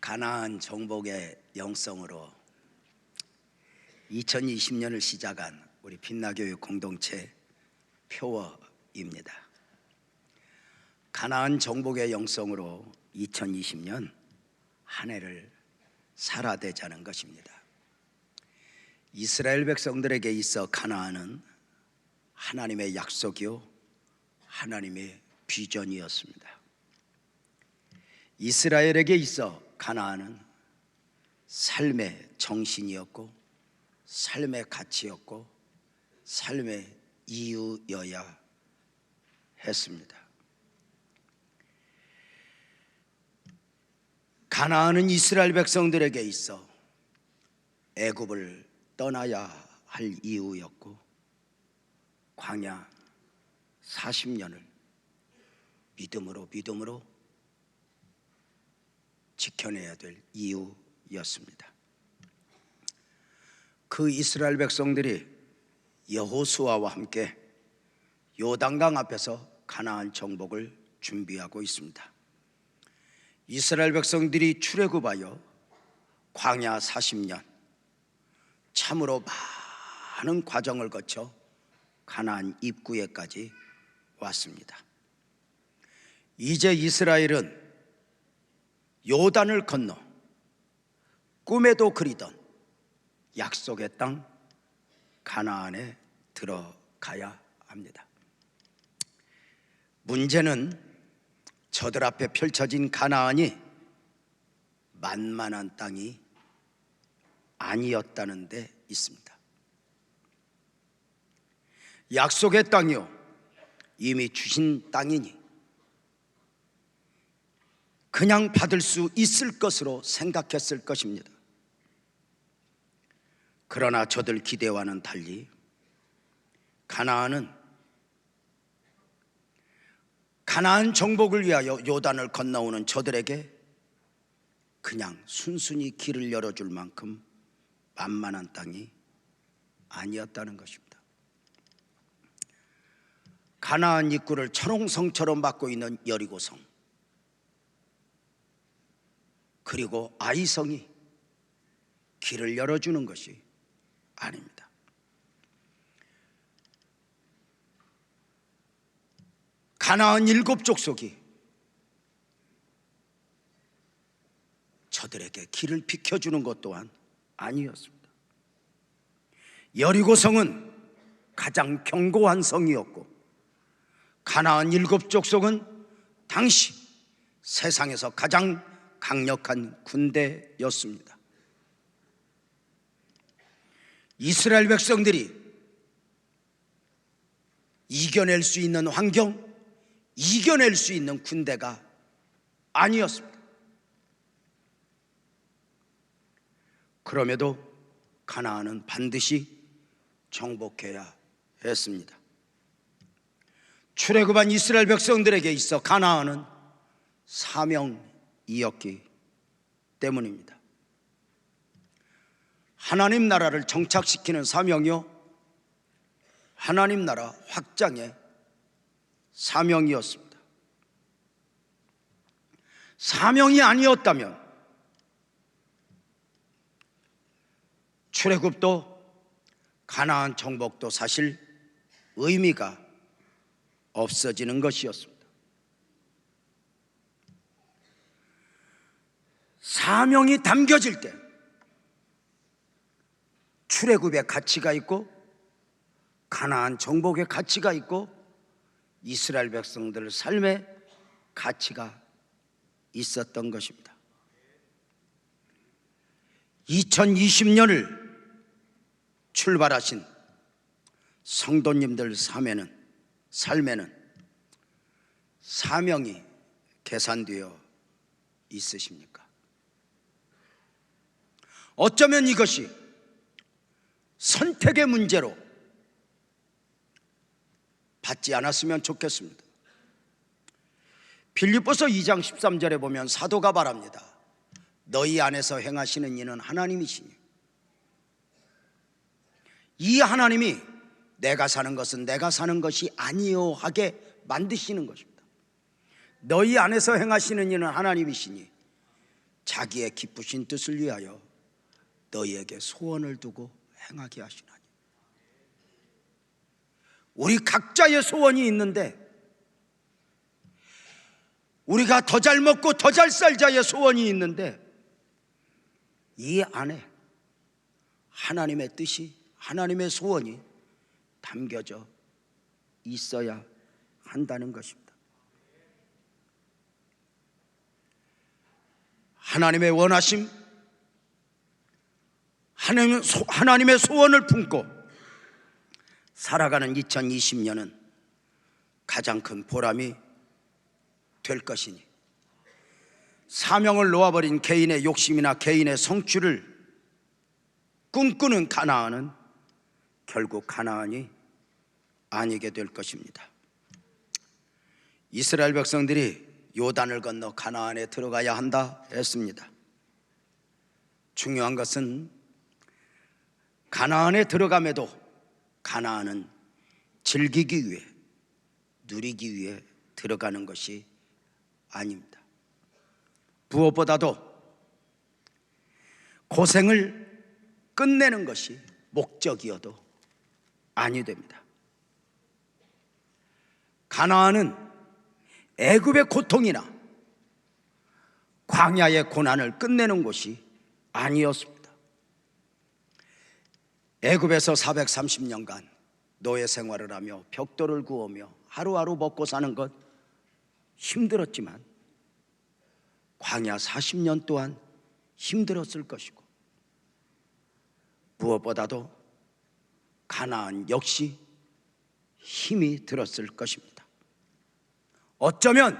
가나안 정복의 영성으로 2020년을 시작한 우리 빛나교육 공동체 표어입니다. 가나안 정복의 영성으로 2020년 한 해를 살아내자는 것입니다. 이스라엘 백성들에게 있어 가나안은 하나님의 약속이요 하나님의 비전이었습니다. 이스라엘에게 있어 가나안은 삶의 정신이었고 삶의 가치였고 삶의 이유여야 했습니다. 가나안은 이스라엘 백성들에게 있어 애굽을 떠나야 할 이유였고 광야 40년을 믿음으로 지켜내야 될 이유였습니다. 그 이스라엘 백성들이 여호수아와 함께 요단강 앞에서 가나안 정복을 준비하고 있습니다. 이스라엘 백성들이 출애굽하여 광야 40년 참으로 많은 과정을 거쳐 가나안 입구에까지 왔습니다. 이제 이스라엘은 요단을 건너 꿈에도 그리던 약속의 땅 가나안에 들어가야 합니다. 문제는 저들 앞에 펼쳐진 가나안이 만만한 땅이 아니었다는 데 있습니다. 약속의 땅이요 이미 주신 땅이니 그냥 받을 수 있을 것으로 생각했을 것입니다. 그러나 저들 기대와는 달리 가나안 정복을 위하여 요단을 건너오는 저들에게 그냥 순순히 길을 열어줄 만큼 만만한 땅이 아니었다는 것입니다. 가나안 입구를 철옹성처럼 막고 있는 여리고성 그리고 아이성이 길을 열어주는 것이 아닙니다. 가나안 7 족속이 저들에게 길을 비켜주는 것 또한 아니었습니다. 여리고성은 가장 견고한 성이었고 가나안 7 족속은 당시 세상에서 가장 강력한 군대였습니다. 이스라엘 백성들이 이겨낼 수 있는 환경, 이겨낼 수 있는 군대가 아니었습니다. 그럼에도 가나안은 반드시 정복해야 했습니다. 출애굽한 이스라엘 백성들에게 있어 가나안은 사명이었기 때문입니다. 하나님 나라를 정착시키는 사명이요 하나님 나라 확장의 사명이었습니다. 사명이 아니었다면 출애굽도 가나안 정복도 사실 의미가 없어지는 것이었습니다. 사명이 담겨질 때 출애굽의 가치가 있고 가나안 정복의 가치가 있고 이스라엘 백성들 삶의 가치가 있었던 것입니다. 2020년을 출발하신 성도님들 삶에는 사명이 계산되어 있으십니까? 어쩌면 이것이 선택의 문제로 받지 않았으면 좋겠습니다. 빌립보서 2장 13절에 보면 사도가 말합니다. 너희 안에서 행하시는 이는 하나님이시니 이 하나님이 내가 사는 것은 내가 사는 것이 아니요 하게 만드시는 것입니다. 너희 안에서 행하시는 이는 하나님이시니 자기의 기쁘신 뜻을 위하여 너희에게 소원을 두고 행하게 하시나니. 우리 각자의 소원이 있는데, 우리가 더 잘 먹고 더 잘 살자의 소원이 있는데, 이 안에 하나님의 뜻이, 하나님의 소원이 담겨져 있어야 한다는 것입니다. 하나님의 원하심, 하나님의 소원을 품고 살아가는 2020년은 가장 큰 보람이 될 것이니, 사명을 놓아버린 개인의 욕심이나 개인의 성취를 꿈꾸는 가나안은 결국 가나안이 아니게 될 것입니다. 이스라엘 백성들이 요단을 건너 가나안에 들어가야 한다 했습니다. 중요한 것은 가나안에 들어감에도 가나안은 즐기기 위해, 누리기 위해 들어가는 것이 아닙니다. 무엇보다도 고생을 끝내는 것이 목적이어도 아니 됩니다. 가나안은 애굽의 고통이나 광야의 고난을 끝내는 곳이 아니었습니다. 애굽에서 430년간 노예 생활을 하며 벽돌을 구우며 하루하루 먹고 사는 것 힘들었지만, 광야 40년 동안 힘들었을 것이고, 무엇보다도 가나안 역시 힘이 들었을 것입니다. 어쩌면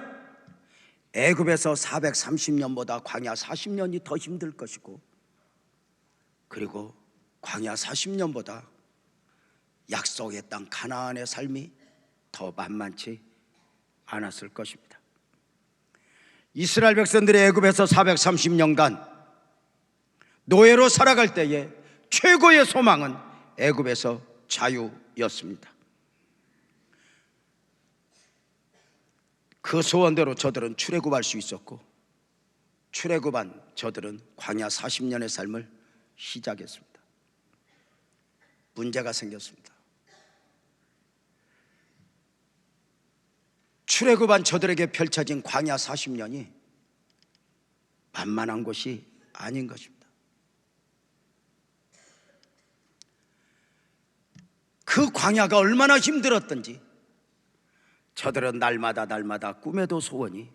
애굽에서 430년보다 광야 40년이 더 힘들 것이고, 그리고 광야 40년보다 약속의 땅 가나안의 삶이 더 만만치 않았을 것입니다. 이스라엘 백성들이 애굽에서 430년간 노예로 살아갈 때에 최고의 소망은 애굽에서 자유였습니다. 그 소원대로 저들은 출애굽할 수 있었고, 출애굽한 저들은 광야 40년의 삶을 시작했습니다. 문제가 생겼습니다. 출애굽한 저들에게 펼쳐진 광야 40년이 만만한 것이 아닌 것입니다. 그 광야가 얼마나 힘들었던지 저들은 날마다 꿈에도 소원이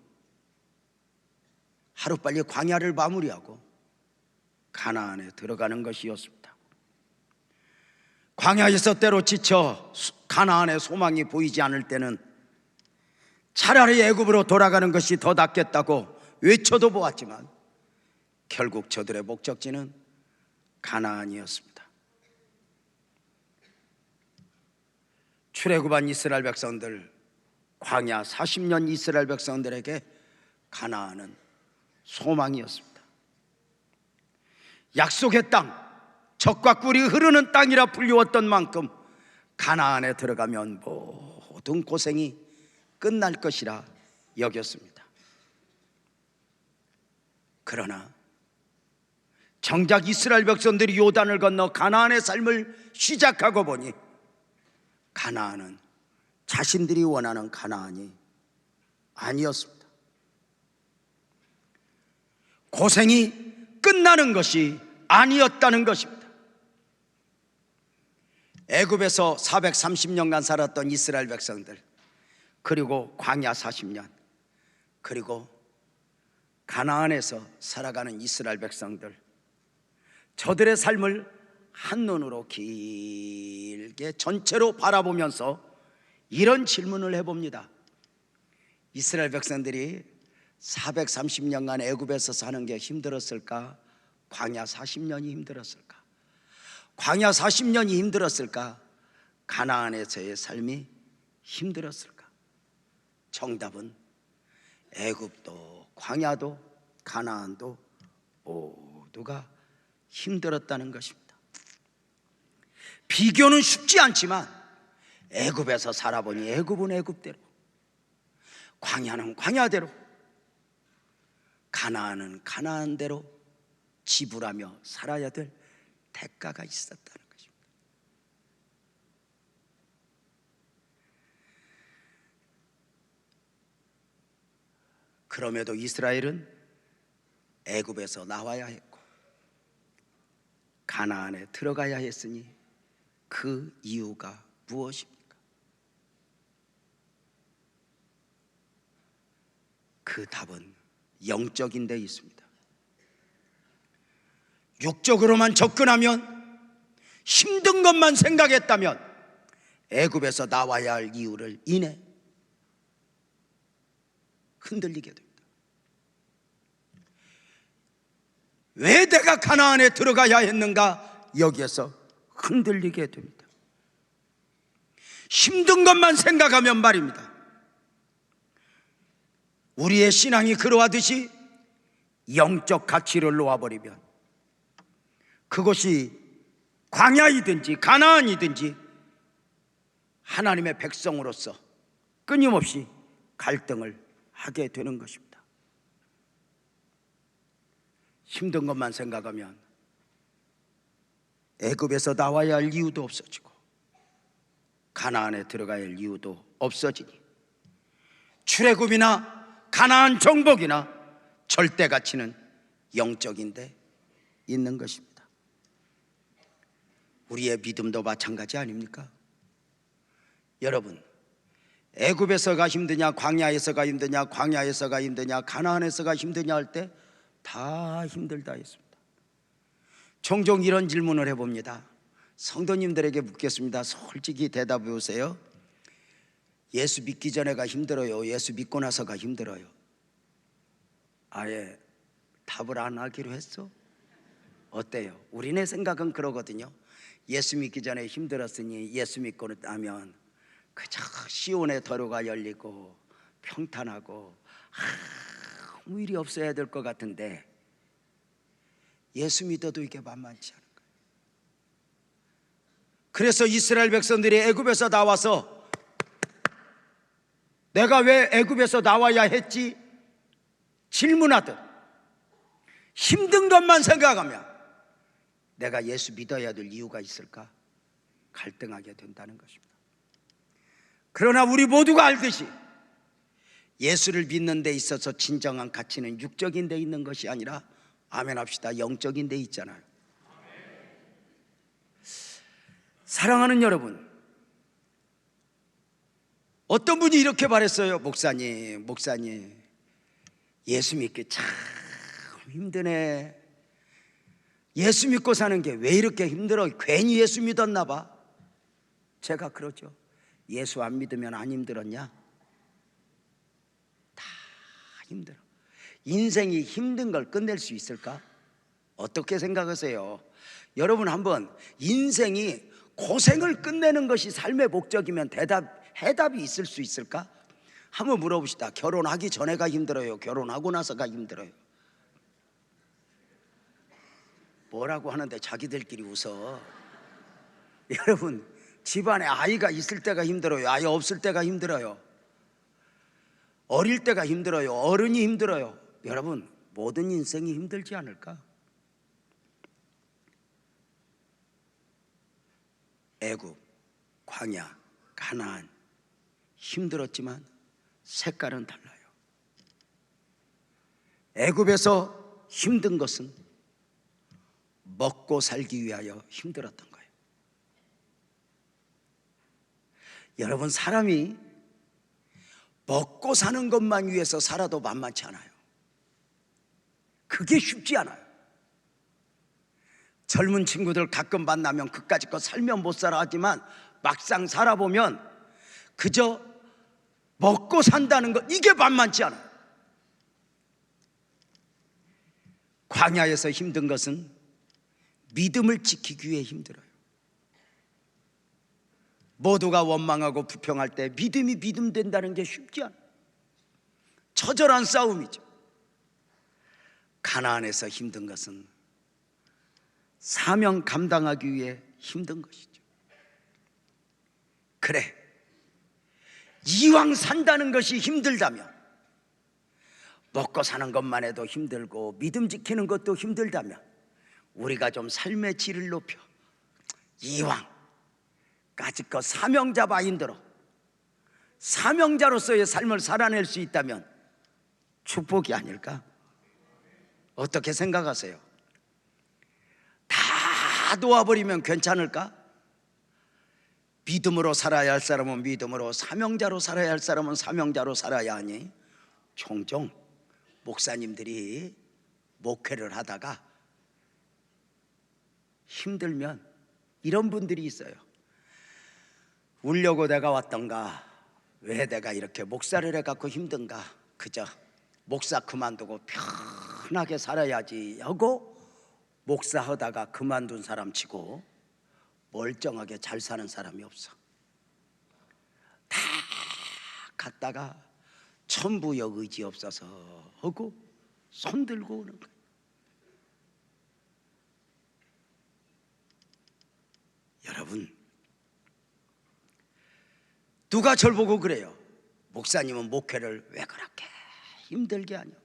하루빨리 광야를 마무리하고 가나안에 들어가는 것이었습니다. 광야에서 때로 지쳐 가나안의 소망이 보이지 않을 때는 차라리 애굽으로 돌아가는 것이 더 낫겠다고 외쳐도 보았지만, 결국 저들의 목적지는 가나안이었습니다. 출애굽한 이스라엘 백성들, 광야 40년 이스라엘 백성들에게 가나안은 소망이었습니다. 약속의 땅, 젖과 꿀이 흐르는 땅이라 불리웠던 만큼 가나안에 들어가면 모든 고생이 끝날 것이라 여겼습니다. 그러나 정작 이스라엘 백성들이 요단을 건너 가나안의 삶을 시작하고 보니 가나안은 자신들이 원하는 가나안이 아니었습니다. 고생이 끝나는 것이 아니었다는 것입니다. 애굽에서 430년간 살았던 이스라엘 백성들, 그리고 광야 40년, 그리고 가나안에서 살아가는 이스라엘 백성들, 저들의 삶을 한눈으로 길게 전체로 바라보면서 이런 질문을 해봅니다. 이스라엘 백성들이 430년간 애굽에서 사는 게 힘들었을까? 광야 40년이 힘들었을까? 광야 40년이 힘들었을까? 가나안에서의 삶이 힘들었을까? 정답은 애굽도 광야도 가나안도 모두가 힘들었다는 것입니다. 비교는 쉽지 않지만 애굽에서 살아보니 애굽은 애굽대로, 광야는 광야대로, 가나안은 가나안대로 지불하며 살아야 될 대가가 있었다는 것입니다. 그럼에도 이스라엘은 애굽에서 나와야 했고 가나안에 들어가야 했으니 그 이유가 무엇입니까? 그 답은 영적인 데 있습니다. 육적으로만 접근하면, 힘든 것만 생각했다면 애굽에서 나와야 할 이유를 인해 흔들리게 됩니다. 왜 내가 가나안에 들어가야 했는가? 여기에서 흔들리게 됩니다. 힘든 것만 생각하면 말입니다. 우리의 신앙이 그러하듯이 영적 가치를 놓아버리면 그것이 광야이든지 가나안이든지 하나님의 백성으로서 끊임없이 갈등을 하게 되는 것입니다. 힘든 것만 생각하면 애굽에서 나와야 할 이유도 없어지고 가나안에 들어가야 할 이유도 없어지니 출애굽이나 가나안 정복이나 절대 가치는 영적인 데 있는 것입니다. 우리의 믿음도 마찬가지 아닙니까? 여러분, 애굽에서가 힘드냐, 광야에서가 힘드냐, 광야에서가 힘드냐, 가나안에서가 힘드냐 할 때 다 힘들다 했습니다. 종종 이런 질문을 해봅니다. 성도님들에게 묻겠습니다. 솔직히 대답해 보세요. 예수 믿기 전에가 힘들어요? 예수 믿고 나서가 힘들어요? 아예 답을 안 하기로 했어? 어때요? 우리네 생각은 그러거든요. 예수 믿기 전에 힘들었으니 예수 믿고 나면 그저 시온의 도로가 열리고 평탄하고 아무 일이 없어야 될 것 같은데 예수 믿어도 이게 만만치 않은 거예요. 그래서 이스라엘 백성들이 애굽에서 나와서 내가 왜 애굽에서 나와야 했지? 질문하듯 힘든 것만 생각하면 내가 예수 믿어야 될 이유가 있을까? 갈등하게 된다는 것입니다. 그러나 우리 모두가 알듯이 예수를 믿는 데 있어서 진정한 가치는 육적인 데 있는 것이 아니라 아멘 합시다, 영적인 데 있잖아요. 사랑하는 여러분, 어떤 분이 이렇게 말했어요. 목사님 예수 믿기 참 힘드네. 예수 믿고 사는 게 왜 이렇게 힘들어? 괜히 예수 믿었나 봐. 제가 그러죠. 예수 안 믿으면 안 힘들었냐? 다 힘들어. 인생이 힘든 걸 끝낼 수 있을까? 어떻게 생각하세요? 여러분, 한번 인생이 고생을 끝내는 것이 삶의 목적이면 해답이 있을 수 있을까? 한번 물어봅시다. 결혼하기 전에가 힘들어요? 결혼하고 나서가 힘들어요? 뭐라고 하는데 자기들끼리 웃어. 여러분, 집안에 아이가 있을 때가 힘들어요? 아이 없을 때가 힘들어요? 어릴 때가 힘들어요? 어른이 힘들어요? 여러분, 모든 인생이 힘들지 않을까? 애굽, 광야, 가나안 힘들었지만 색깔은 달라요. 애굽에서 힘든 것은 먹고 살기 위하여 힘들었던 거예요. 여러분, 사람이 먹고 사는 것만 위해서 살아도 만만치 않아요. 그게 쉽지 않아요. 젊은 친구들 가끔 만나면 그까짓 거 살면 못 살아 하지만 막상 살아보면 그저 먹고 산다는 것, 이게 만만치 않아요. 광야에서 힘든 것은 믿음을 지키기 위해 힘들어요. 모두가 원망하고 불평할 때 믿음이 믿음 된다는 게 쉽지 않아요. 처절한 싸움이죠. 가나안에서 힘든 것은 사명 감당하기 위해 힘든 것이죠. 그래, 이왕 산다는 것이 힘들다면 먹고 사는 것만 해도 힘들고 믿음 지키는 것도 힘들다면 우리가 좀 삶의 질을 높여 이왕 까짓것 사명자 마인드로 사명자로서의 삶을 살아낼 수 있다면 축복이 아닐까? 어떻게 생각하세요? 다 놓아버리면 괜찮을까? 믿음으로 살아야 할 사람은 믿음으로, 사명자로 살아야 할 사람은 사명자로 살아야 하니 종종 목사님들이 목회를 하다가 힘들면 이런 분들이 있어요. 울려고 내가 왔던가, 왜 내가 이렇게 목사를 해갖고 힘든가, 그저 목사 그만두고 편하게 살아야지 하고 목사하다가 그만둔 사람 치고 멀쩡하게 잘 사는 사람이 없어. 다 갔다가 천부여 의지 없어서 하고 손 들고 오는 거야. 여러분, 누가 절 보고 그래요? 목사님은 목회를 왜 그렇게 힘들게 하냐고.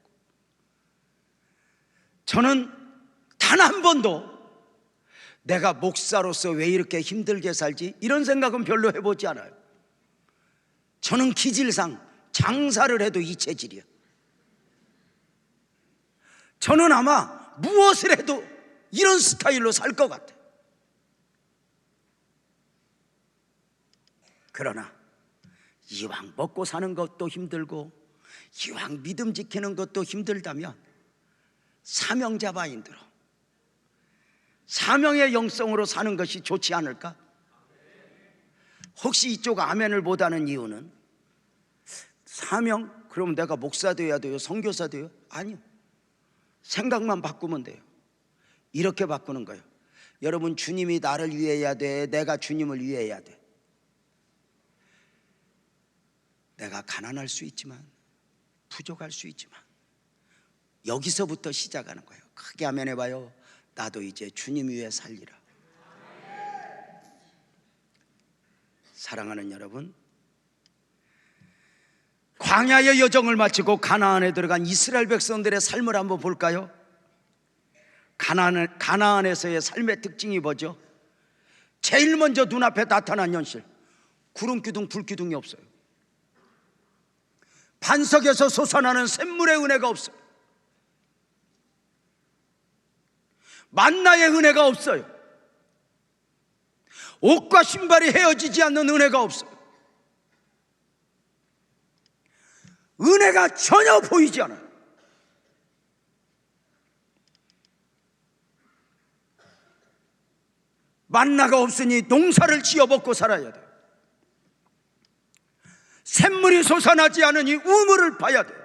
저는 단 한 번도 내가 목사로서 왜 이렇게 힘들게 살지 이런 생각은 별로 해보지 않아요. 저는 기질상 장사를 해도 이 체질이야. 저는 아마 무엇을 해도 이런 스타일로 살 것 같아. 그러나 이왕 먹고 사는 것도 힘들고 이왕 믿음 지키는 것도 힘들다면 사명자 마인드로 사명의 영성으로 사는 것이 좋지 않을까? 혹시 이쪽 아멘을 못하는 이유는 사명? 그럼 내가 목사 돼야 돼요? 선교사 돼요? 아니요. 생각만 바꾸면 돼요. 이렇게 바꾸는 거예요. 여러분, 주님이 나를 위해야 돼? 내가 주님을 위해야 돼? 내가 가난할 수 있지만, 부족할 수 있지만 여기서부터 시작하는 거예요. 크게 아멘 해봐요. 나도 이제 주님 위해 살리라. 사랑하는 여러분, 광야의 여정을 마치고 가나안에 들어간 이스라엘 백성들의 삶을 한번 볼까요? 가나안에서의 삶의 특징이 뭐죠? 제일 먼저 눈앞에 나타난 현실, 구름 기둥 불 기둥이 없어요. 반석에서 솟아나는 샘물의 은혜가 없어요. 만나의 은혜가 없어요. 옷과 신발이 헤어지지 않는 은혜가 없어요. 은혜가 전혀 보이지 않아요. 만나가 없으니 농사를 지어 먹고 살아야 돼요. 샘물이 솟아나지 않으니 우물을 파야 돼요.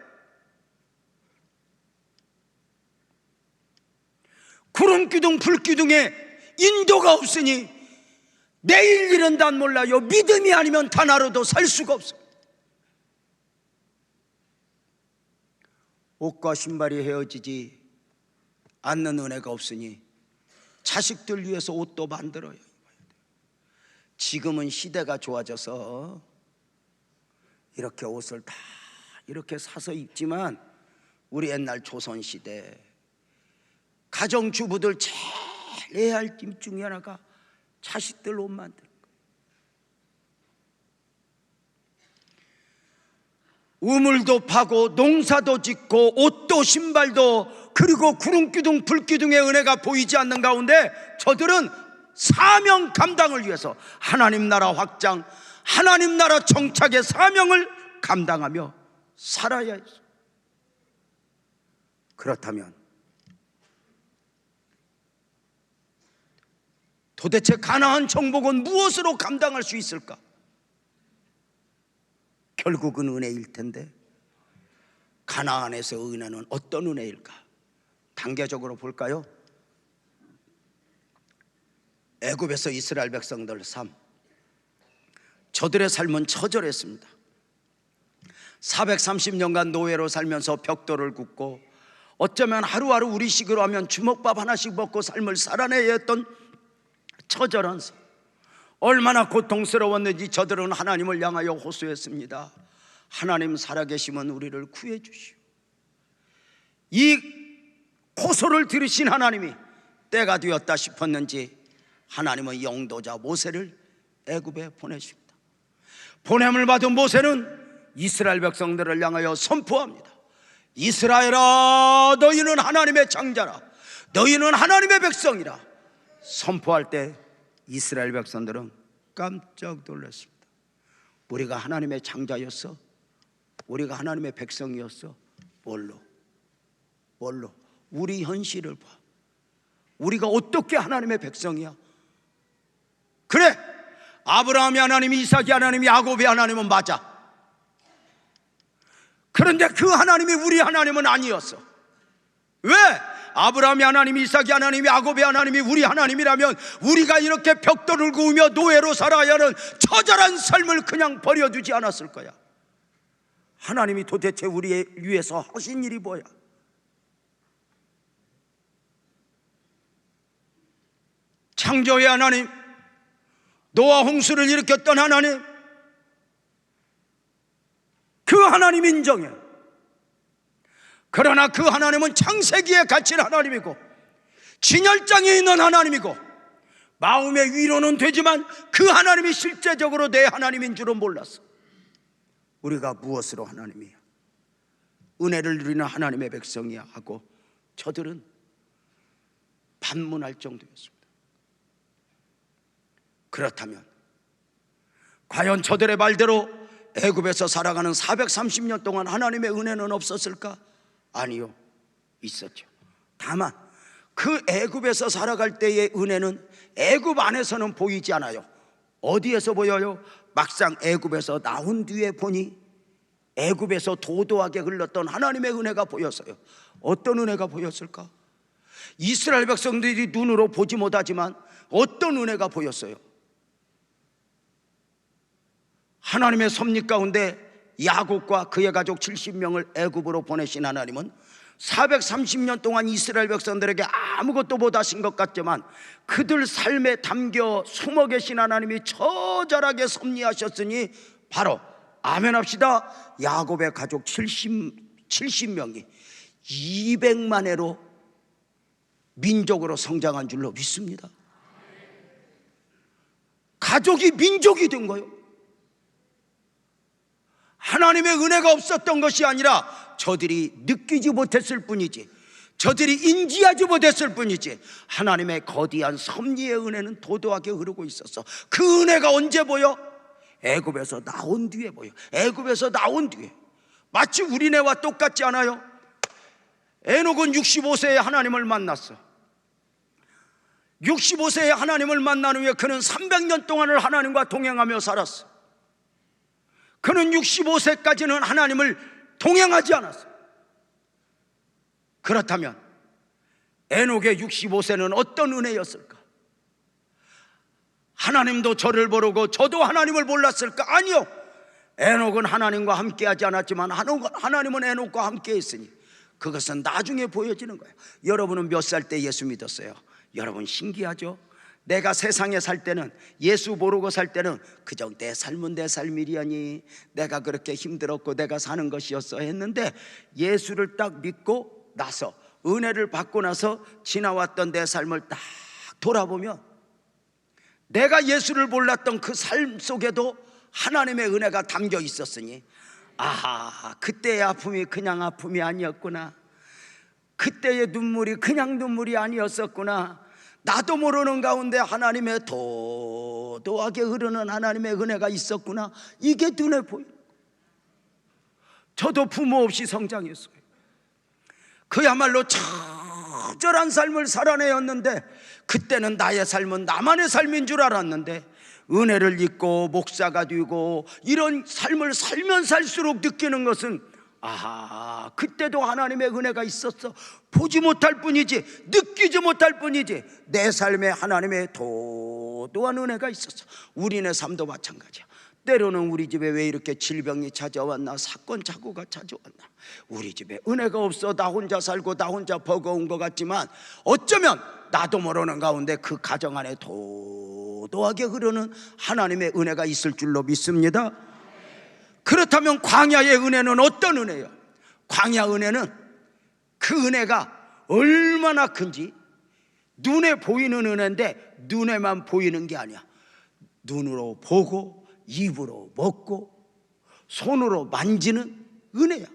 구름기둥 불기둥에 인도가 없으니 내일 일은 난 몰라요. 믿음이 아니면 단 하루도 살 수가 없어요. 옷과 신발이 헤어지지 않는 은혜가 없으니 자식들 위해서 옷도 만들어요. 지금은 시대가 좋아져서 이렇게 옷을 다 이렇게 사서 입지만 우리 옛날 조선시대 가정주부들 제일 해야 할 일 중에 하나가 자식들 옷 만드는 거예요. 우물도 파고 농사도 짓고 옷도 신발도, 그리고 구름기둥 불기둥의 은혜가 보이지 않는 가운데 저들은 사명 감당을 위해서 하나님 나라 확장, 하나님 나라 정착의 사명을 감당하며 살아야 해요. 그렇다면 도대체 가나안 정복은 무엇으로 감당할 수 있을까? 결국은 은혜일 텐데 가나안에서 은혜는 어떤 은혜일까? 단계적으로 볼까요? 애굽에서 이스라엘 백성들 삶, 저들의 삶은 처절했습니다. 430년간 노예로 살면서 벽돌을 굽고 어쩌면 하루하루 우리식으로 하면 주먹밥 하나씩 먹고 삶을 살아내야 했던 처절한 삶, 얼마나 고통스러웠는지 저들은 하나님을 향하여 호소했습니다. 하나님 살아계시면 우리를 구해 주시오. 이 호소를 들으신 하나님이 때가 되었다 싶었는지 하나님은 영도자 모세를 애굽에 보내십니다. 보냄을 받은 모세는 이스라엘 백성들을 향하여 선포합니다. 이스라엘아, 너희는 하나님의 장자라, 너희는 하나님의 백성이라. 선포할 때 이스라엘 백성들은 깜짝 놀랐습니다. 우리가 하나님의 장자였어? 우리가 하나님의 백성이었어? 뭘로? 우리 현실을 봐. 우리가 어떻게 하나님의 백성이야? 그래, 아브라함의 하나님, 이삭의 하나님, 야곱의 하나님은 맞아. 그런데 그 하나님이 우리 하나님은 아니었어. 왜? 아브라함의 하나님, 이삭의 하나님, 야곱의 하나님이 우리 하나님이라면 우리가 이렇게 벽돌을 구우며 노예로 살아야 하는 처절한 삶을 그냥 버려두지 않았을 거야. 하나님이 도대체 우리 위해서 하신 일이 뭐야? 창조의 하나님, 노아 홍수를 일으켰던 하나님, 그 하나님 인정해. 그러나 그 하나님은 창세기에 갇힌 하나님이고 진열장에 있는 하나님이고 마음의 위로는 되지만 그 하나님이 실제적으로 내 하나님인 줄은 몰랐어. 우리가 무엇으로 하나님이야? 은혜를 누리는 하나님의 백성이야 하고 저들은 반문할 정도였습니다. 그렇다면 과연 저들의 말대로 애굽에서 살아가는 430년 동안 하나님의 은혜는 없었을까? 아니요, 있었죠. 다만 그 애굽에서 살아갈 때의 은혜는 애굽 안에서는 보이지 않아요. 어디에서 보여요? 막상 애굽에서 나온 뒤에 보니 애굽에서 도도하게 흘렀던 하나님의 은혜가 보였어요. 어떤 은혜가 보였을까? 이스라엘 백성들이 눈으로 보지 못하지만 어떤 은혜가 보였어요? 하나님의 섭리 가운데 야곱과 그의 가족 70명을 애굽으로 보내신 하나님은 430년 동안 이스라엘 백성들에게 아무것도 못하신 것 같지만 그들 삶에 담겨 숨어 계신 하나님이 처절하게 섭리하셨으니 바로 아멘 합시다. 야곱의 가족 70명이 200만 해로 민족으로 성장한 줄로 믿습니다. 가족이 민족이 된 거예요. 하나님의 은혜가 없었던 것이 아니라 저들이 느끼지 못했을 뿐이지, 저들이 인지하지 못했을 뿐이지 하나님의 거대한 섭리의 은혜는 도도하게 흐르고 있었어. 그 은혜가 언제 보여? 애굽에서 나온 뒤에 보여. 애굽에서 나온 뒤에. 마치 우리네와 똑같지 않아요? 에녹은 65세에 하나님을 만났어. 65세에 하나님을 만난 후에 그는 300년 동안을 하나님과 동행하며 살았어. 그는 65세까지는 하나님을 동행하지 않았어. 그렇다면 에녹의 65세는 어떤 은혜였을까? 하나님도 저를 모르고 저도 하나님을 몰랐을까? 아니요, 에녹은 하나님과 함께하지 않았지만 하나님은 에녹과 함께했으니 그것은 나중에 보여지는 거예요. 여러분은 몇 살 때 예수 믿었어요? 여러분 신기하죠? 내가 세상에 살 때는, 예수 모르고 살 때는 그저 내 삶은 내 삶이려니, 내가 그렇게 힘들었고 내가 사는 것이었어 했는데 예수를 딱 믿고 나서, 은혜를 받고 나서 지나왔던 내 삶을 딱 돌아보면 내가 예수를 몰랐던 그 삶 속에도 하나님의 은혜가 담겨 있었으니, 아하, 그때의 아픔이 그냥 아픔이 아니었구나, 그때의 눈물이 그냥 눈물이 아니었었구나, 나도 모르는 가운데 하나님의 도도하게 흐르는 하나님의 은혜가 있었구나, 이게 눈에 보여요. 저도 부모 없이 성장했어요. 그야말로 처절한 삶을 살아내었는데 그때는 나의 삶은 나만의 삶인 줄 알았는데 은혜를 잊고 목사가 되고 이런 삶을 살면 살수록 느끼는 것은, 아하, 그때도 하나님의 은혜가 있었어. 보지 못할 뿐이지, 느끼지 못할 뿐이지 내 삶에 하나님의 도도한 은혜가 있었어. 우리네 삶도 마찬가지야. 때로는 우리 집에 왜 이렇게 질병이 찾아왔나, 사건 사고가 찾아왔나, 우리 집에 은혜가 없어 나 혼자 살고 나 혼자 버거운 것 같지만 어쩌면 나도 모르는 가운데 그 가정 안에 도도하게 흐르는 하나님의 은혜가 있을 줄로 믿습니다. 그렇다면 광야의 은혜는 어떤 은혜예요? 광야 은혜는 그 은혜가 얼마나 큰지. 눈에 보이는 은혜인데 눈에만 보이는 게 아니야. 눈으로 보고 입으로 먹고 손으로 만지는 은혜야.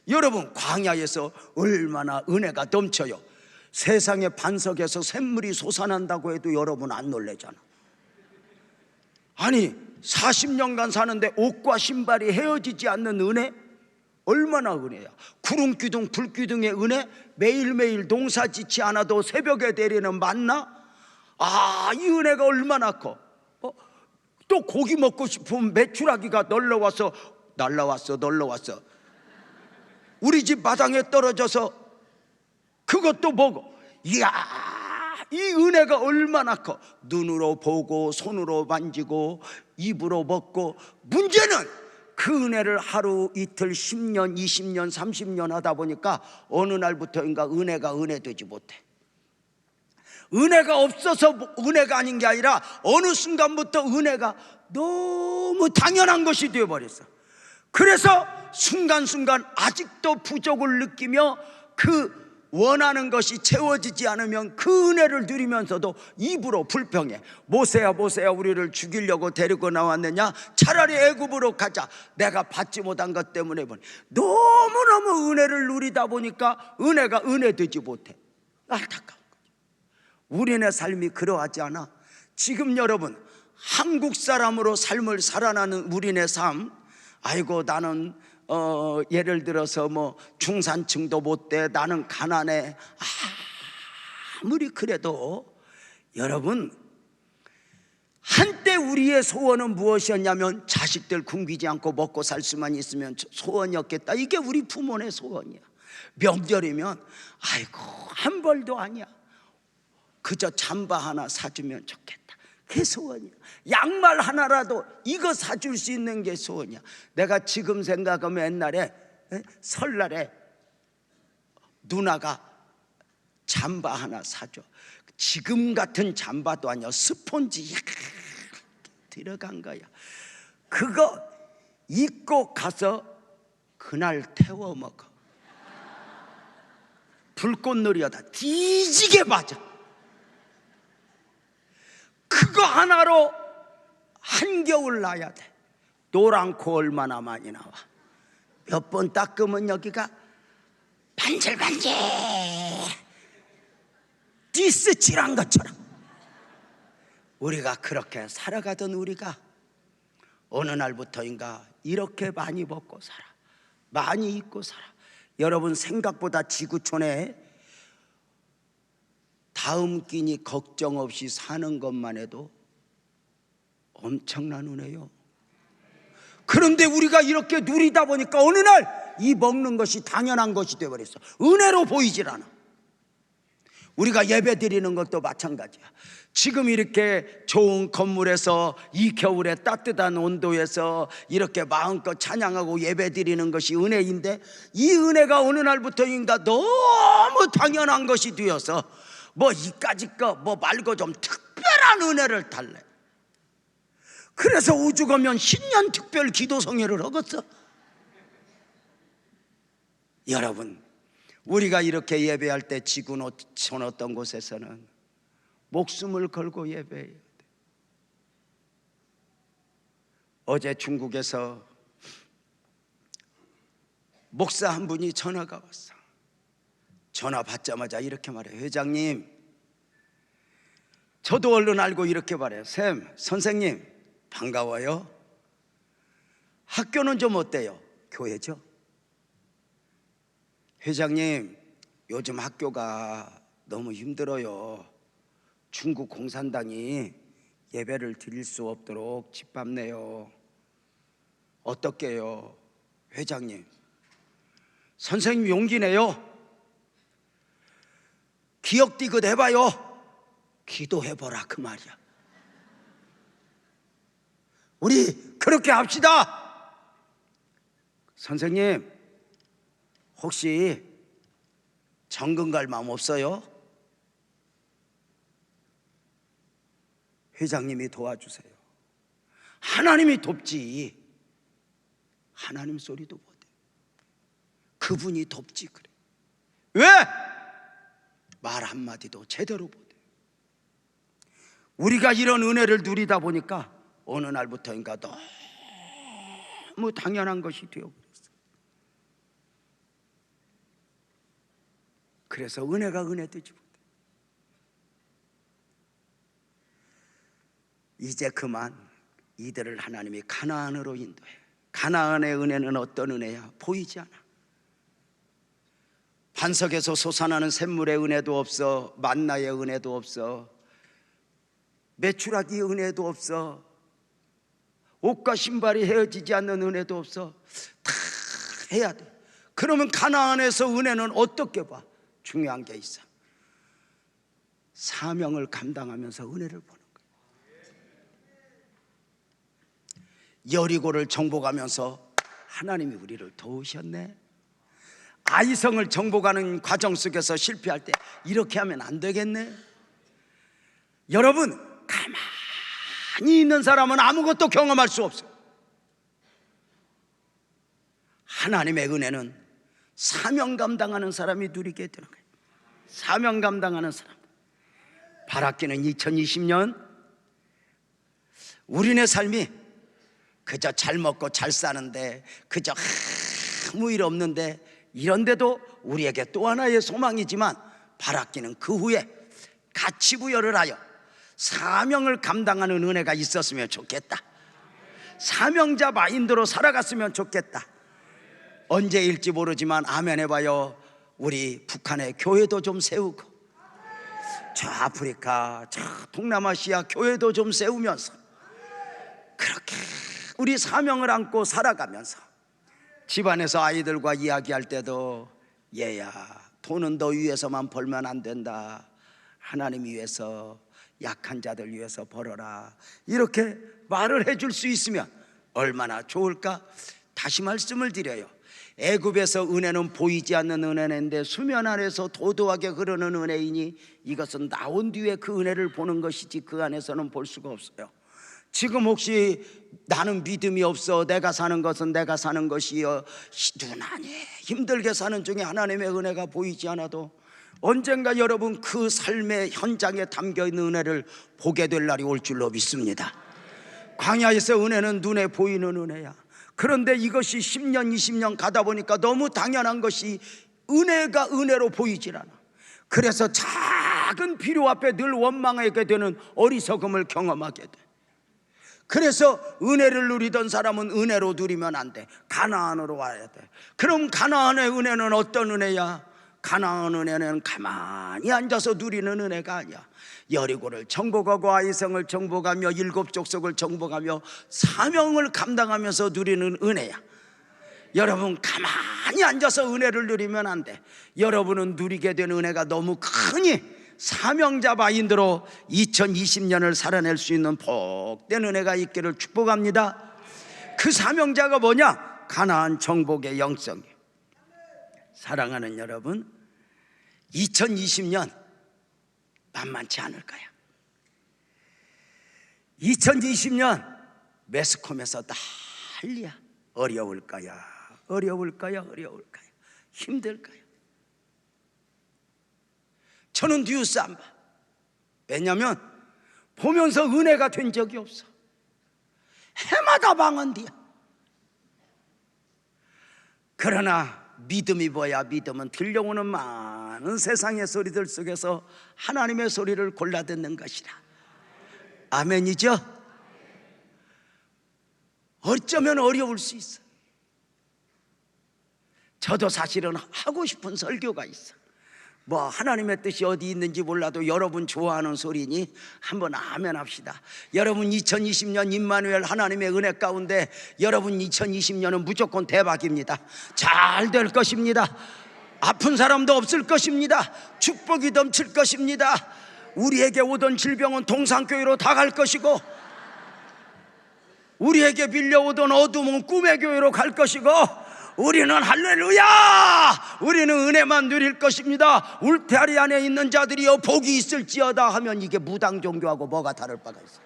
여러분, 광야에서 얼마나 은혜가 넘쳐요. 세상의 반석에서 샘물이 솟아난다고 해도 여러분 안 놀래잖아. 아니 40년간 사는데 옷과 신발이 헤어지지 않는 은혜, 얼마나 은혜야. 구름기둥 불기둥의 은혜, 매일매일 농사 짓지 않아도 새벽에 내리는 만나, 이 은혜가 얼마나 커. 또 고기 먹고 싶으면 메추라기가 날라왔어 우리 집 마당에 떨어져서 그것도 먹어. 이야, 이 은혜가 얼마나 커. 눈으로 보고 손으로 만지고 입으로 먹고. 문제는 그 은혜를 하루 이틀 10년 20년 30년 하다 보니까 어느 날부터인가 은혜가 은혜되지 못해. 은혜가 없어서 은혜가 아닌 게 아니라 어느 순간부터 은혜가 너무 당연한 것이 되어버렸어. 그래서 순간순간 아직도 부족을 느끼며 그 원하는 것이 채워지지 않으면 그 은혜를 누리면서도 입으로 불평해. 모세야 우리를 죽이려고 데리고 나왔느냐? 차라리 애굽으로 가자. 내가 받지 못한 것 때문에 너무너무 은혜를 누리다 보니까 은혜가 은혜되지 못해. 안타까운 거죠. 우리네 삶이 그러하지 않아? 지금 여러분, 한국 사람으로 삶을 살아나는 우리네 삶, 아이고 나는 예를 들어서 중산층도 못 돼, 나는 가난해. 아무리 그래도 여러분, 한때 우리의 소원은 무엇이었냐면 자식들 굶기지 않고 먹고 살 수만 있으면 소원이었겠다. 이게 우리 부모의 소원이야. 명절이면 아이고 한 벌도 아니야, 그저 잠바 하나 사주면 좋겠다. 그게 소원이야. 양말 하나라도 이거 사줄 수 있는 게 소원이야. 내가 지금 생각하면 옛날에 설날에 누나가 잠바 하나 사줘. 지금 같은 잠바도 아니야. 스폰지 이렇게 들어간 거야. 그거 입고 가서 그날 태워 먹어. 불꽃놀이하다 뒤지게 맞아. 그거 하나로 한겨울 나야 돼. 노랗고 얼마나 많이 나와. 몇 번 닦으면 여기가 반질반질 디스 칠한 것처럼. 우리가 그렇게 살아가던 우리가 어느 날부터인가 이렇게 많이 먹고 살아, 많이 입고 살아. 여러분, 생각보다 지구촌에 다음 끼니 걱정 없이 사는 것만 해도 엄청난 은혜요. 그런데 우리가 이렇게 누리다 보니까 어느 날 이 먹는 것이 당연한 것이 되어버렸어. 은혜로 보이질 않아. 우리가 예배 드리는 것도 마찬가지야. 지금 이렇게 좋은 건물에서 이 겨울에 따뜻한 온도에서 이렇게 마음껏 찬양하고 예배 드리는 것이 은혜인데, 이 은혜가 어느 날부터인가 너무 당연한 것이 되어서 이까짓 거 말고 좀 특별한 은혜를 달래. 그래서 우주 가면 신년 특별 기도 성회를 하겠어. 여러분, 우리가 이렇게 예배할 때 지구촌 어떤 곳에서는 목숨을 걸고 예배해야 돼. 어제 중국에서 목사 한 분이 전화가 왔어. 전화 받자마자 이렇게 말해. 회장님, 저도 얼른 알고 이렇게 말해요. 선생님 반가워요. 학교는 좀 어때요? 교회죠. 회장님, 요즘 학교가 너무 힘들어요. 중국 공산당이 예배를 드릴 수 없도록 짓밟네요. 어떻게요? 회장님, 선생님 용기 내요. 기억디귿 해봐요. 기도해보라, 그 말이야. 우리 그렇게 합시다. 선생님, 혹시 정금 갈 마음 없어요? 회장님이 도와주세요. 하나님이 돕지. 하나님 소리도 못해. 그분이 돕지. 그래. 왜? 말 한마디도 제대로 못해. 우리가 이런 은혜를 누리다 보니까 어느 날부터인가 너무 당연한 것이 되어버렸어. 그래서 은혜가 은혜 되지 못해. 이제 그만 이들을 하나님이 가나안으로 인도해. 가나안의 은혜는 어떤 은혜야? 보이지 않아. 반석에서 솟아나는 샘물의 은혜도 없어. 만나의 은혜도 없어. 메추라기 은혜도 없어. 옷과 신발이 헤어지지 않는 은혜도 없어. 다 해야 돼. 그러면 가나안에서 은혜는 어떻게 봐? 중요한 게 있어. 사명을 감당하면서 은혜를 보는 거야. 여리고를 정복하면서 하나님이 우리를 도우셨네. 아이성을 정복하는 과정 속에서 실패할 때 이렇게 하면 안 되겠네. 여러분, 가만히 있는 사람은 아무것도 경험할 수 없어요. 하나님의 은혜는 사명 감당하는 사람이 누리게 되는 거예요. 사명 감당하는 사람. 바라기는 2020년 우리네 삶이 그저 잘 먹고 잘 사는데, 그저 아무 일 없는데, 이런데도 우리에게 또 하나의 소망이지만, 바라기는 그 후에 가치 부여를 하여 사명을 감당하는 은혜가 있었으면 좋겠다. 사명자 마인드로 살아갔으면 좋겠다. 언제일지 모르지만 아멘 해봐요. 우리 북한의 교회도 좀 세우고, 저 아프리카, 저 동남아시아 교회도 좀 세우면서, 그렇게 우리 사명을 안고 살아가면서 집안에서 아이들과 이야기할 때도, 얘야, 돈은 너 위해서만 벌면 안 된다. 하나님 위해서, 약한 자들 위해서 벌어라. 이렇게 말을 해줄 수 있으면 얼마나 좋을까? 다시 말씀을 드려요. 애굽에서 은혜는 보이지 않는 은혜인데 수면 아래서 도도하게 흐르는 은혜이니 이것은 나온 뒤에 그 은혜를 보는 것이지 그 안에서는 볼 수가 없어요. 지금 혹시 나는 믿음이 없어, 내가 사는 것은 내가 사는 것이여, 누나니 힘들게 사는 중에 하나님의 은혜가 보이지 않아도 언젠가 여러분 그 삶의 현장에 담겨있는 은혜를 보게 될 날이 올 줄로 믿습니다. 광야에서 은혜는 눈에 보이는 은혜야. 그런데 이것이 10년 20년 가다 보니까 너무 당연한 것이 은혜가 은혜로 보이질 않아. 그래서 작은 필요 앞에 늘 원망하게 되는 어리석음을 경험하게 돼. 그래서 은혜를 누리던 사람은 은혜로 누리면 안 돼. 가나안으로 와야 돼. 그럼 가나안의 은혜는 어떤 은혜야? 가나안 은혜는 가만히 앉아서 누리는 은혜가 아니야. 여리고를 정복하고 아이성을 정복하며 일곱 족속을 정복하며 사명을 감당하면서 누리는 은혜야. 여러분, 가만히 앉아서 은혜를 누리면 안 돼. 여러분은 누리게 된 은혜가 너무 크니 사명자 마인드로 2020년을 살아낼 수 있는 복된 은혜가 있기를 축복합니다. 그 사명자가 뭐냐? 가나안 정복의 영성이에요. 사랑하는 여러분, 2020년 만만치 않을 거야. 2020년 매스컴에서 난리야. 어려울 거야. 어려울 거야. 어려울 거야. 힘들 거야. 저는 뉴스 안 봐. 왜냐면 보면서 은혜가 된 적이 없어. 해마다 방언디야. 그러나 믿음이 뭐야? 믿음은 들려오는 많은 세상의 소리들 속에서 하나님의 소리를 골라 듣는 것이라. 아멘이죠? 어쩌면 어려울 수 있어. 저도 사실은 하고 싶은 설교가 있어. 뭐 하나님의 뜻이 어디 있는지 몰라도 여러분 좋아하는 소리니 한번 아멘 합시다. 여러분 2020년 임마누엘 하나님의 은혜 가운데 여러분 2020년은 무조건 대박입니다. 잘 될 것입니다. 아픈 사람도 없을 것입니다. 축복이 넘칠 것입니다. 우리에게 오던 질병은 동산교회로 다 갈 것이고, 우리에게 빌려오던 어둠은 꿈의 교회로 갈 것이고, 우리는 할렐루야! 우리는 은혜만 누릴 것입니다. 울타리 안에 있는 자들이여 복이 있을지어다 하면 이게 무당 종교하고 뭐가 다를 바가 있어요?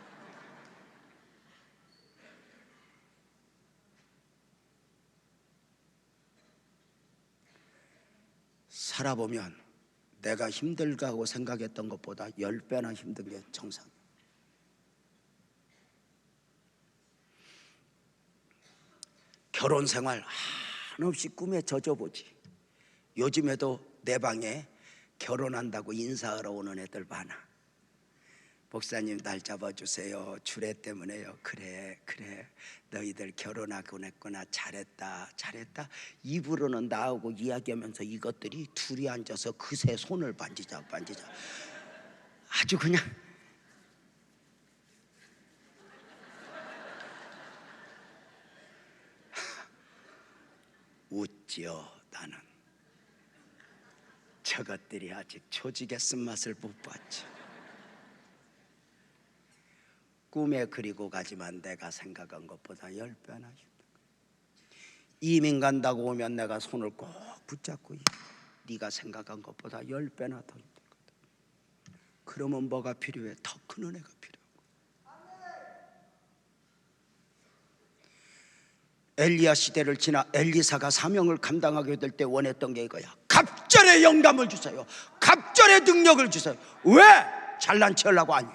살아보면 내가 힘들다고 생각했던 것보다 10배나 힘든 게 정상이에요. 결혼 생활 한없이 꿈에 젖어보지. 요즘에도 내 방에 결혼한다고 인사하러 오는 애들 많아. 목사님 날 잡아주세요. 주례 때문에요. 그래 너희들 결혼하곤 했구나. 잘했다. 입으로는 나하고 이야기하면서 이것들이 둘이 앉아서 그새 손을 만지자 아주 그냥 웃지요. 나는 저것들이 아직 조직의 쓴맛을 못 봤지. 꿈에 그리고 가지만 내가 생각한 것보다 10배나 힘든 거야. 이민 간다고 오면 내가 손을 꼭 붙잡고 네가 생각한 것보다 10배나 더 힘들거든. 그러면 뭐가 필요해? 더 큰 은혜가 필요한 거야. 엘리야 시대를 지나 엘리사가 사명을 감당하게 될 때 원했던 게 이거야. 갑절의 영감을 주세요. 갑절의 능력을 주세요. 왜? 잘난 체 하려고 아니.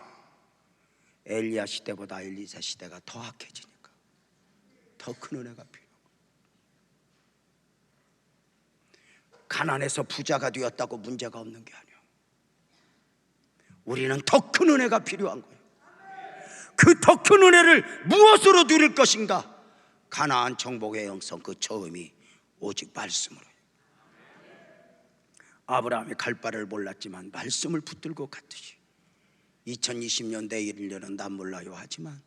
엘리야 시대보다 엘리사 시대가 더 악해지니까 더 큰 은혜가 필요하고. 가난해서 부자가 되었다고 문제가 없는 게 아니야. 우리는 더 큰 은혜가 필요한 거예요. 그 더 큰 은혜를 무엇으로 누릴 것인가? 가나안 정복의 영성 그 처음이 오직 말씀으로. 아브라함이 갈 바를 몰랐지만 말씀을 붙들고 갔듯이 2020년 내일은 난 몰라요 하지만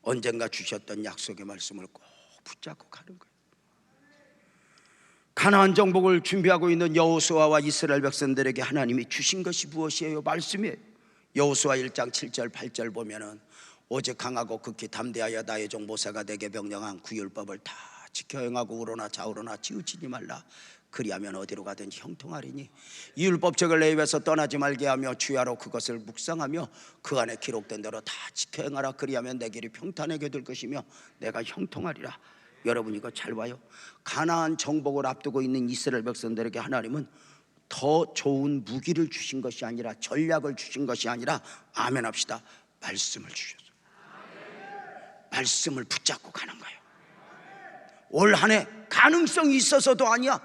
언젠가 주셨던 약속의 말씀을 꼭 붙잡고 가는 거예요. 가나안 정복을 준비하고 있는 여호수아와 이스라엘 백성들에게 하나님이 주신 것이 무엇이에요? 말씀이에요. 여호수아 1장 7절 8절 보면은 오직 강하고 극히 담대하여 나의 종 모세가 내게 명령한 그 율법을 다 지켜 행하고 우로나 좌우로나 치우치지 말라. 그리하면 어디로 가든지 형통하리니 이 율법책을 내 입에서 떠나지 말게 하며 주야로 그것을 묵상하며 그 안에 기록된 대로 다 지켜 행하라. 그리하면 내 길이 평탄하게 될 것이며 내가 형통하리라. 여러분 이거 잘 봐요. 가나안 정복을 앞두고 있는 이스라엘 백성들에게 하나님은 더 좋은 무기를 주신 것이 아니라 전략을 주신 것이 아니라 아멘 합시다. 말씀을 주셨어요. 말씀을 붙잡고 가는 거예요. 올 한 해 가능성이 있어서도 아니야.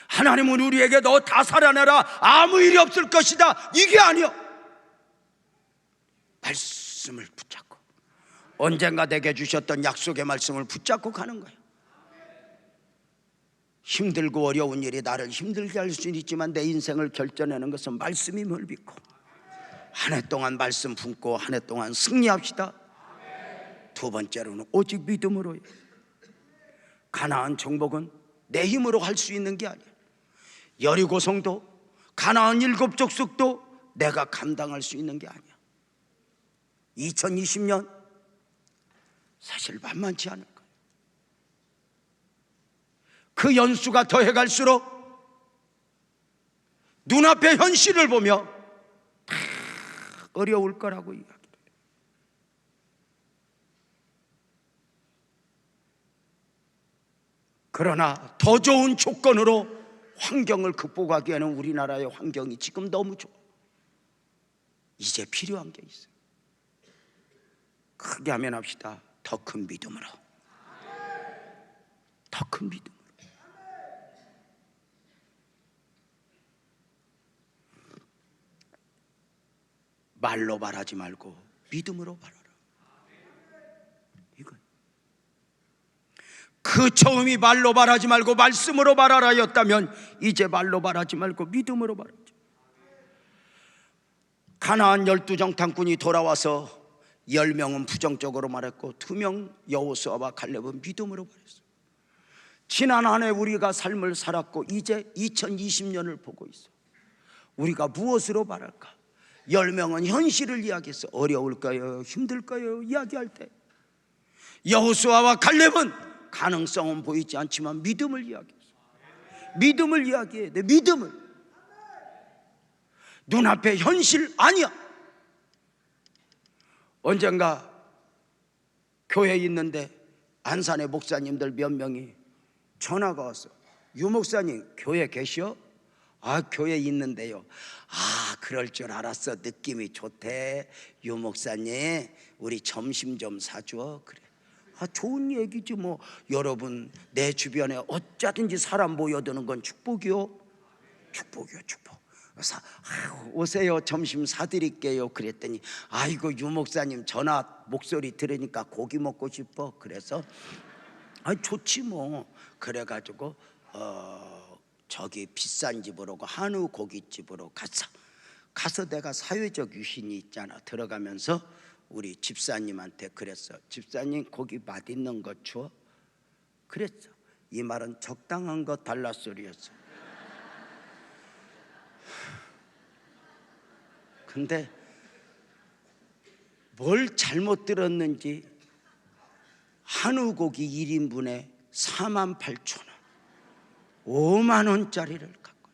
하나님은 우리에게 너 다 살아내라 아무 일이 없을 것이다 이게 아니요. 말씀을 붙잡고 언젠가 내게 주셨던 약속의 말씀을 붙잡고 가는 거예요. 힘들고 어려운 일이 나를 힘들게 할 수는 있지만 내 인생을 결정하는 것은 말씀임을 믿고 한 해 동안 말씀 품고 한 해 동안 승리합시다. 두 번째로는 오직 믿음으로요. 가나안 정복은 내 힘으로 할 수 있는 게 아니에요. 여리고성도 가나안 7족속도 내가 감당할 수 있는 게 아니야. 2020년 사실 만만치 않을 거예요. 그 연수가 더해갈수록 눈앞의 현실을 보며 다 어려울 거라고 이야기해요. 그러나 더 좋은 조건으로 환경을 극복하기에는 우리나라의 환경이 지금 너무 좋아. 이제 필요한 게 있어요. 크게 하면 합시다. 더 큰 믿음으로. 더 큰 믿음으로. 말로 말하지 말고 믿음으로 말하라. 이건 그 처음이 말로 말하지 말고 말씀으로 말하라였다면 이제 말로 말하지 말고 믿음으로 말하죠. 가나안 12정탐꾼이 돌아와서 10명은 부정적으로 말했고 2명 여호수아와 갈렙은 믿음으로 말했어요. 지난 한 해 우리가 삶을 살았고 이제 2020년을 보고 있어. 우리가 무엇으로 말할까? 10명은 현실을 이야기했어. 어려울까요? 힘들까요? 이야기할 때 여호수아와 갈렙은 가능성은 보이지 않지만 믿음을 이야기했어. 믿음을 이야기해야 돼. 믿음을. 눈앞에 현실 아니야. 언젠가 교회에 있는데 안산의 목사님들 몇 명이 전화가 왔어. 유 목사님 교회 계시오? 아, 교회 있는데요. 아, 그럴 줄 알았어. 느낌이 좋대. 유 목사님, 우리 점심 좀 사줘. 그래. 아, 좋은 얘기지 뭐. 여러분, 내 주변에 어쩌든지 사람 모여드는 건 축복이요. 축복이요, 축복. 오세요, 점심 사드릴게요. 그랬더니 아이고, 유 목사님 전화 목소리 들으니까 고기 먹고 싶어. 그래서 아, 좋지 뭐. 그래가지고 저기 비싼 집으로, 한우 고깃집으로 가서 내가 사회적 유신이 있잖아. 들어가면서 우리 집사님한테 그랬어. 집사님, 고기 맛있는 거 줘? 그랬어. 이 말은 적당한 거 달라 소리였어. 근데 뭘 잘못 들었는지 한우 고기 1인분에 48,000원, 5만 원짜리를 갖고,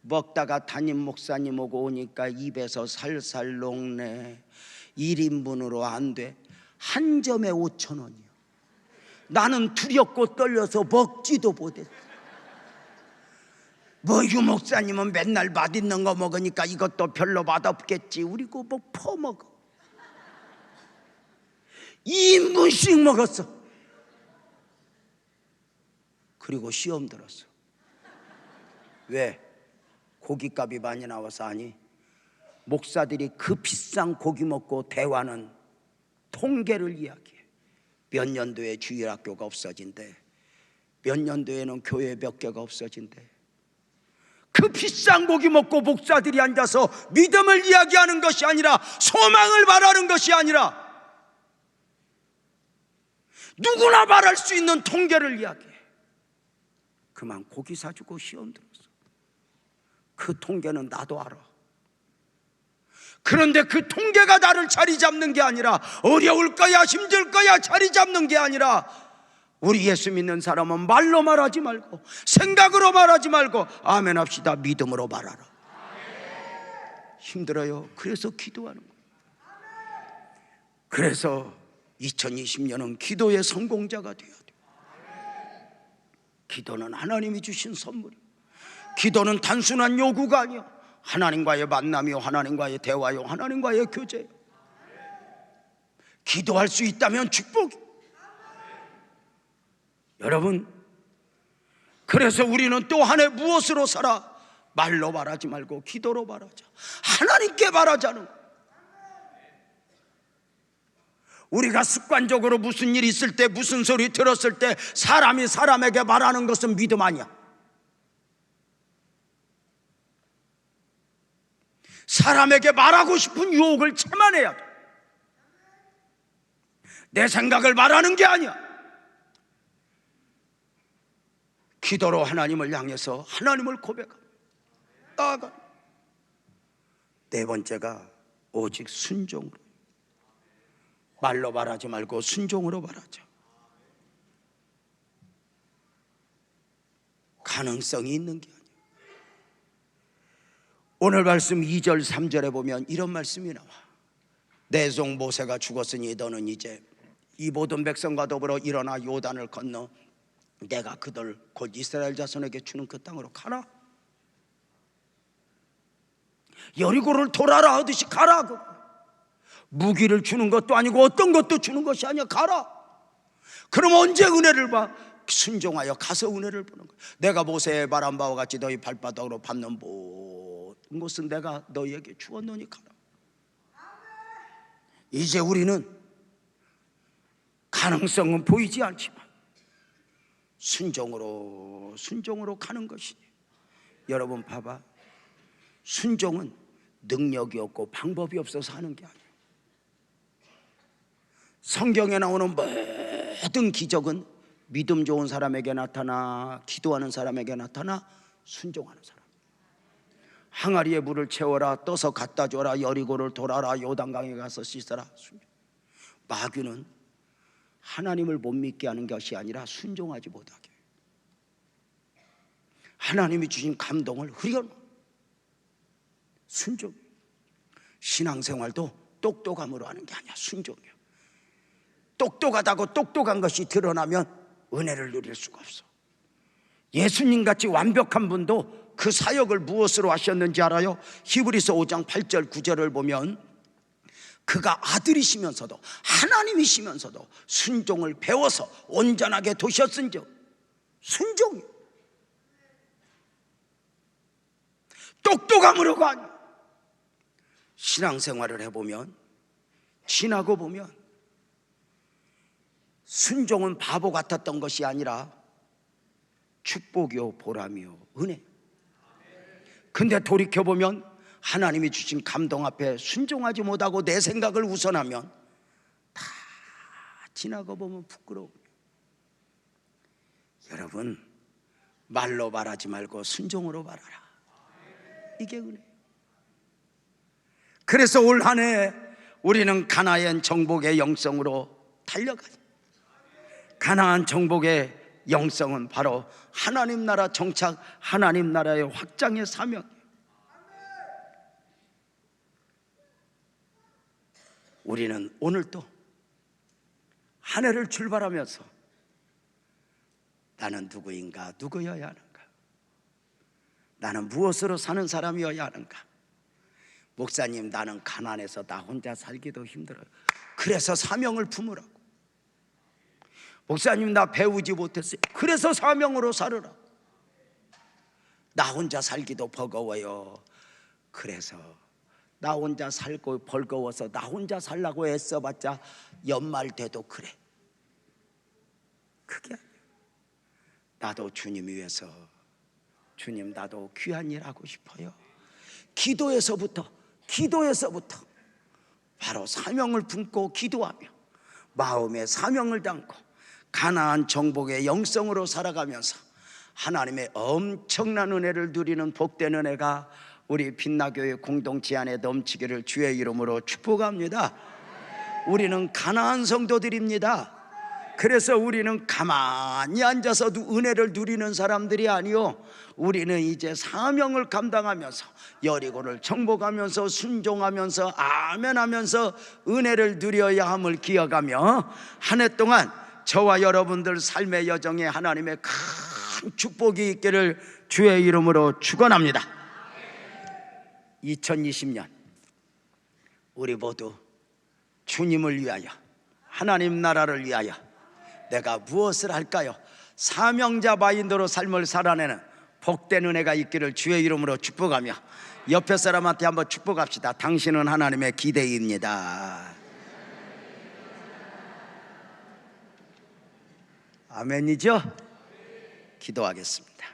먹다가 담임 목사님 오고 오니까 입에서 살살 녹네. 1인분으로 안 돼. 한 점에 5,000원이요. 나는 두렵고 떨려서 먹지도 못했어. 뭐 유 목사님은 맨날 맛있는 거 먹으니까 이것도 별로 맛없겠지. 우리고 뭐 퍼먹어. 2인분씩 먹었어. 그리고 시험 들었어. 왜? 고깃값이 많이 나와서? 아니, 목사들이 그 비싼 고기 먹고 대화는 통계를 이야기해. 몇 년도에 주일학교가 없어진대. 몇 년도에는 교회 몇 개가 없어진대. 그 비싼 고기 먹고 목사들이 앉아서 믿음을 이야기하는 것이 아니라, 소망을 말하는 것이 아니라, 누구나 말할 수 있는 통계를 이야기해. 그만 고기 사주고 시험 들었어. 그 통계는 나도 알아. 그런데 그 통계가 나를 자리 잡는 게 아니라, 어려울 거야 힘들 거야 자리 잡는 게 아니라, 우리 예수 믿는 사람은 말로 말하지 말고, 생각으로 말하지 말고, 아멘 합시다. 믿음으로 말하라. 힘들어요. 그래서 기도하는 거예요. 그래서 2020년은 기도의 성공자가 되어야 돼요. 기도는 하나님이 주신 선물이에요. 기도는 단순한 요구가 아니야. 하나님과의 만남이요, 하나님과의 대화요, 하나님과의 교제요. 기도할 수 있다면 축복이에요. 여러분, 그래서 우리는 또 한 해 무엇으로 살아? 말로 말하지 말고 기도로 말하자. 하나님께 말하자는 거예요. 우리가 습관적으로 무슨 일 있을 때, 무슨 소리 들었을 때 사람이 사람에게 말하는 것은 믿음 아니야. 사람에게 말하고 싶은 유혹을 참아내야 돼. 내 생각을 말하는 게 아니야. 기도로 하나님을 향해서 하나님을 고백하고 나아가. 네 번째가 오직 순종으로. 말로 말하지 말고 순종으로 말하자. 가능성이 있는 게 아니야. 오늘 말씀 2절 3절에 보면 이런 말씀이 나와. 내 종 모세가 죽었으니 너는 이제 이 모든 백성과 더불어 일어나 요단을 건너 내가 그들 곧 이스라엘 자손에게 주는 그 땅으로 가라. 여리고를 돌아라 하듯이 가라. 무기를 주는 것도 아니고 어떤 것도 주는 것이 아니야. 가라. 그럼 언제 은혜를 봐? 순종하여 가서 은혜를 보는 거야. 내가 모세의 말한 바와 같이 너희 발바닥으로 밟는 모든 것은 내가 너희에게 주었노니 가라. 이제 우리는 가능성은 보이지 않지만 순종으로 가는 것이니. 여러분 봐봐. 순종은 능력이 없고 방법이 없어서 하는 게 아니에요. 성경에 나오는 모든 기적은 믿음 좋은 사람에게 나타나, 기도하는 사람에게 나타나, 순종하는 사람. 항아리에 물을 채워라, 떠서 갖다 줘라, 여리고를 돌아라, 요단강에 가서 씻어라. 순종. 마귀는 하나님을 못 믿게 하는 것이 아니라 순종하지 못하게, 하나님이 주신 감동을 흐려놓은 순종. 신앙생활도 똑똑함으로 하는 게 아니야. 순종이야. 똑똑하다고 똑똑한 것이 드러나면 은혜를 누릴 수가 없어. 예수님같이 완벽한 분도 그 사역을 무엇으로 하셨는지 알아요? 히브리서 5장 8절 9절을 보면 그가 아들이시면서도 하나님이시면서도 순종을 배워서 온전하게 도셨은즉. 순종이 똑똑함으로가 아니에요. 신앙생활을 해보면, 지나고 보면 순종은 바보 같았던 것이 아니라 축복이요 보람이요 은혜. 근데 돌이켜보면 하나님이 주신 감동 앞에 순종하지 못하고 내 생각을 우선하면 다 지나고 보면 부끄러워요. 여러분, 말로 말하지 말고 순종으로 말하라. 이게 은혜예요. 그래서 올 한 해 우리는 가나안 정복의 영성으로 달려가자. 가나안 정복의 영성은 바로 하나님 나라 정착, 하나님 나라의 확장의 사명이에요. 우리는 오늘도 한 해를 출발하면서 나는 누구인가, 누구여야 하는가, 나는 무엇으로 사는 사람이어야 하는가. 목사님, 나는 가난해서 나 혼자 살기도 힘들어요. 그래서 사명을 품으라고. 목사님, 나 배우지 못했어요. 그래서 사명으로 살으라. 나 혼자 살기도 버거워요. 그래서 나 혼자 살고 벌거워서 나 혼자 살라고 애써봤자 연말 돼도 그래. 그게 아니야. 나도 주님 위해서, 주님 나도 귀한 일 하고 싶어요. 기도에서부터 바로 사명을 품고 기도하며 마음에 사명을 담고 가나안 정복의 영성으로 살아가면서 하나님의 엄청난 은혜를 누리는 복된 은혜가 우리 빛나교회 공동체 안에 넘치기를 주의 이름으로 축복합니다. 우리는 가나안 성도들입니다. 그래서 우리는 가만히 앉아서 은혜를 누리는 사람들이 아니요, 우리는 이제 사명을 감당하면서 여리고를 정복하면서 순종하면서 아멘하면서 은혜를 누려야 함을 기억하며 한 해 동안 저와 여러분들 삶의 여정에 하나님의 큰 축복이 있기를 주의 이름으로 축원합니다. 2020년 우리 모두 주님을 위하여, 하나님 나라를 위하여 내가 무엇을 할까요? 사명자 마인드로 삶을 살아내는 복된 은혜가 있기를 주의 이름으로 축복하며 옆에 사람한테 한번 축복합시다. 당신은 하나님의 기대입니다. 아멘이죠? 기도하겠습니다.